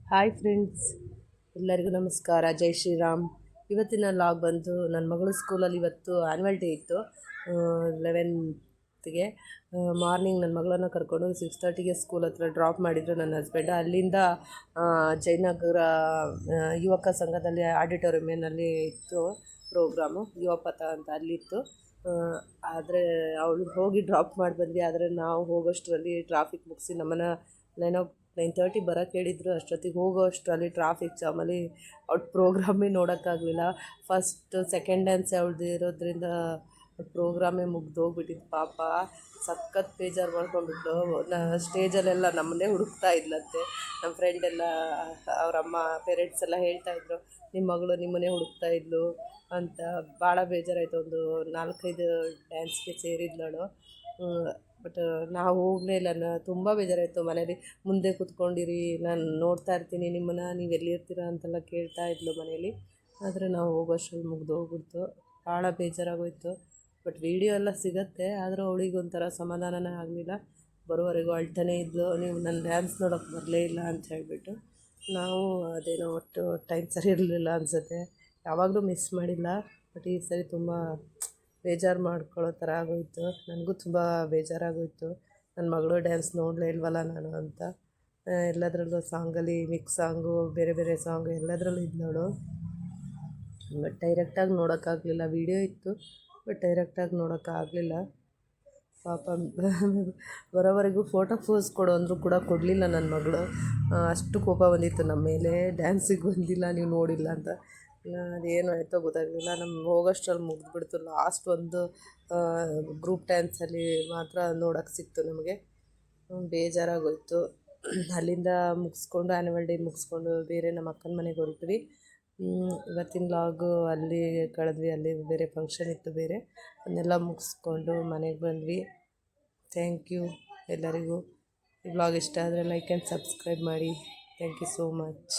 Hi friends, ಎಲ್ಲರಿಗೂ ನಮಸ್ಕಾರ. ಜೈ ಶ್ರೀರಾಮ್. ಇವತ್ತಿನ ಲಾಗ್ ಬಂದು ನನ್ನ ಮಗಳು ಸ್ಕೂಲಲ್ಲಿ ಇವತ್ತು ಆ್ಯನ್ಯುವಲ್ ಡೇ ಇತ್ತು. 11ಗೆ ಮಾರ್ನಿಂಗ್ ನನ್ನ ಮಗಳನ್ನು ಕರ್ಕೊಂಡು 6:30ಗೆ ಸ್ಕೂಲ್ ಹತ್ರ ಡ್ರಾಪ್ ಮಾಡಿದರು ನನ್ನ ಹಸ್ಬೆಂಡ್. ಅಲ್ಲಿಂದ ಜಯನಗರ ಯುವಕ ಸಂಘದಲ್ಲಿ ಆಡಿಟೋರಿಯಮ್ನಲ್ಲಿ ಇತ್ತು ಪ್ರೋಗ್ರಾಮು, ಯುವಪಥ ಅಂತ ಅಲ್ಲಿತ್ತು. ಆದರೆ ಅವಳು ಹೋಗಿ ಡ್ರಾಪ್ ಮಾಡಿ ಬಂದ್ವಿ. ಆದರೆ ನಾವು ಹೋಗೋಷ್ಟರಲ್ಲಿ ಟ್ರಾಫಿಕ್ ಮುಗಿಸಿ ನಮ್ಮನ್ನು 9:30 ಬರೋಕ್ಕೆ ಹೇಳಿದ್ರು. ಅಷ್ಟೊತ್ತಿಗೆ ಹೋಗೋ ಅಷ್ಟರಲ್ಲಿ ಟ್ರಾಫಿಕ್ ಜಾಮಲ್ಲಿ ಅವ್ಳ ಪ್ರೋಗ್ರಾಮೇ ನೋಡೋಕ್ಕಾಗಲಿಲ್ಲ. ಫಸ್ಟ್ ಸೆಕೆಂಡ್ ಡ್ಯಾನ್ಸ್ ಅವಳದು ಇರೋದ್ರಿಂದ ಪ್ರೋಗ್ರಾಮೇ ಮುಗ್ದೋಗ್ಬಿಟ್ಟಿತ್ತು. ಪಾಪ ಸಖತ್ ಬೇಜಾರು ಮಾಡ್ಕೊಂಡ್ಬಿಟ್ಟು ಸ್ಟೇಜಲ್ಲೆಲ್ಲ ನಮ್ಮನ್ನೇ ಹುಡುಕ್ತಾ ಇದ್ಲಂತೆ. ನಮ್ಮ ಫ್ರೆಂಡೆಲ್ಲ ಅವರಮ್ಮ ಪೇರೆಂಟ್ಸ್ ಎಲ್ಲ ಹೇಳ್ತಾಯಿದ್ರು, ನಿಮ್ಮ ಮಗಳು ನಿಮ್ಮನ್ನೇ ಹುಡುಕ್ತಾ ಇದ್ಲು ಅಂತ. ಭಾಳ ಬೇಜಾರಾಯಿತು. ಒಂದು 4-5 ಡ್ಯಾನ್ಸ್ಗೆ ಸೇರಿದ್ಲಳು. ಬಟ್ ನಾವು ಹೋಗಲೇ ಇಲ್ಲ. ತುಂಬ ಬೇಜಾರಾಯಿತು. ಮನೇಲಿ ಮುಂದೆ ಕೂತ್ಕೊಂಡಿರಿ, ನಾನು ನೋಡ್ತಾ ಇರ್ತೀನಿ ನಿಮ್ಮನ್ನು, ನೀವು ಎಲ್ಲಿರ್ತೀರ ಅಂತೆಲ್ಲ ಕೇಳ್ತಾ ಇದ್ಲು ಮನೇಲಿ. ಆದರೆ ನಾವು ಹೋಗೋಷ್ಟ್ರಲ್ಲಿ ಮುಗ್ದೋಗ್ಬಿಡ್ತು. ಭಾಳ ಬೇಜಾರಾಗೋಯಿತು. ಬಟ್ ವೀಡಿಯೋ ಎಲ್ಲ ಸಿಗುತ್ತೆ. ಆದರೂ ಅವಳಿಗೆ ಒಂಥರ ಸಮಾಧಾನನೇ ಆಗಲಿಲ್ಲ. ಬರೋವರೆಗೂ ಅಳ್ತಾನೇ ಇದ್ಲು, ನೀವು ನನ್ನ ಡ್ಯಾನ್ಸ್ ನೋಡೋಕ್ಕೆ ಬರಲೇ ಇಲ್ಲ ಅಂತ ಹೇಳಿಬಿಟ್ಟು. ನಾವು ಅದೇನೋ ಒಟ್ಟು ಟೈಮ್ ಸರಿ ಇರಲಿಲ್ಲ ಅನಿಸುತ್ತೆ. ಯಾವಾಗಲೂ ಮಿಸ್ ಮಾಡಿಲ್ಲ, ಬಟ್ ಈ ಸರಿ ತುಂಬ ಬೇಜಾರು ಮಾಡ್ಕೊಳ್ಳೋ ಥರ ಆಗೋಯಿತು. ನನಗೂ ತುಂಬ ಬೇಜಾರಾಗೋಯಿತು, ನನ್ನ ಮಗಳು ಡ್ಯಾನ್ಸ್ ನೋಡಲೇ ಇಲ್ವಲ್ಲ ನಾನು ಅಂತ. ಎಲ್ಲದರಲ್ಲೂ ಸಾಂಗಲ್ಲಿ ಮಿಕ್ಸ್ ಸಾಂಗು, ಬೇರೆ ಬೇರೆ ಸಾಂಗು ಎಲ್ಲದರಲ್ಲೂ ಇದ್ನವಳು. ಬಟ್ ಡೈರೆಕ್ಟಾಗಿ ನೋಡೋಕ್ಕಾಗಲಿಲ್ಲ. ವೀಡಿಯೋ ಇತ್ತು, ಬಟ್ ಡೈರೆಕ್ಟಾಗಿ ನೋಡೋಕ್ಕಾಗಲಿಲ್ಲ. ಪಾಪ ಬರೋವರೆಗೂ ಫೋಟೋ ಪೋಸ್ ಕೊಡು ಅಂದರೂ ಕೂಡ ಕೊಡಲಿಲ್ಲ ನನ್ನ ಮಗಳು. ಅಷ್ಟು ಕೋಪ ಬಂದಿತ್ತು ನಮ್ಮ ಮೇಲೆ, ಡ್ಯಾನ್ಸಿಗೆ ಬಂದಿಲ್ಲ, ನೀವು ನೋಡಿಲ್ಲ ಅಂತ. ಅದೇನು ಆಯಿತೋ ಗೊತ್ತಾಗಲಿಲ್ಲ. ನಮ್ಮ ಹೋಗೋಷ್ಟ್ರಲ್ಲಿ ಮುಗಿದ್ಬಿಡ್ತು. ಲಾಸ್ಟ್ ಒಂದು ಗ್ರೂಪ್ ಡ್ಯಾನ್ಸಲ್ಲಿ ಮಾತ್ರ ನೋಡೋಕ್ಕೆ ಸಿಕ್ತು ನಮಗೆ. ಬೇಜಾರಾಗೋಯಿತು. ಅಲ್ಲಿಂದ ಮುಗಿಸ್ಕೊಂಡು ಆ್ಯನ್ಯುವಲ್ ಡೇ ಮುಗಿಸ್ಕೊಂಡು ಬೇರೆ ನಮ್ಮ ಅಕ್ಕನ ಮನೆಗೆ ಹೊರಟ್ವಿ. ಇವತ್ತಿನ ಲಾಗು ಅಲ್ಲಿ ಕಳೆದ್ವಿ. ಅಲ್ಲಿ ಬೇರೆ ಫಂಕ್ಷನ್ ಇತ್ತು ಬೇರೆ, ಅದನ್ನೆಲ್ಲ ಮುಗಿಸ್ಕೊಂಡು ಮನೆಗೆ ಬಂದ್ವಿ. ಥ್ಯಾಂಕ್ ಯು ಎಲ್ಲರಿಗೂ. ಈ ವ್ಲಾಗ್ ಇಷ್ಟ ಆದರೆ ಲೈಕ್ ಆ್ಯಂಡ್ ಸಬ್ಸ್ಕ್ರೈಬ್ ಮಾಡಿ. Thank you so much.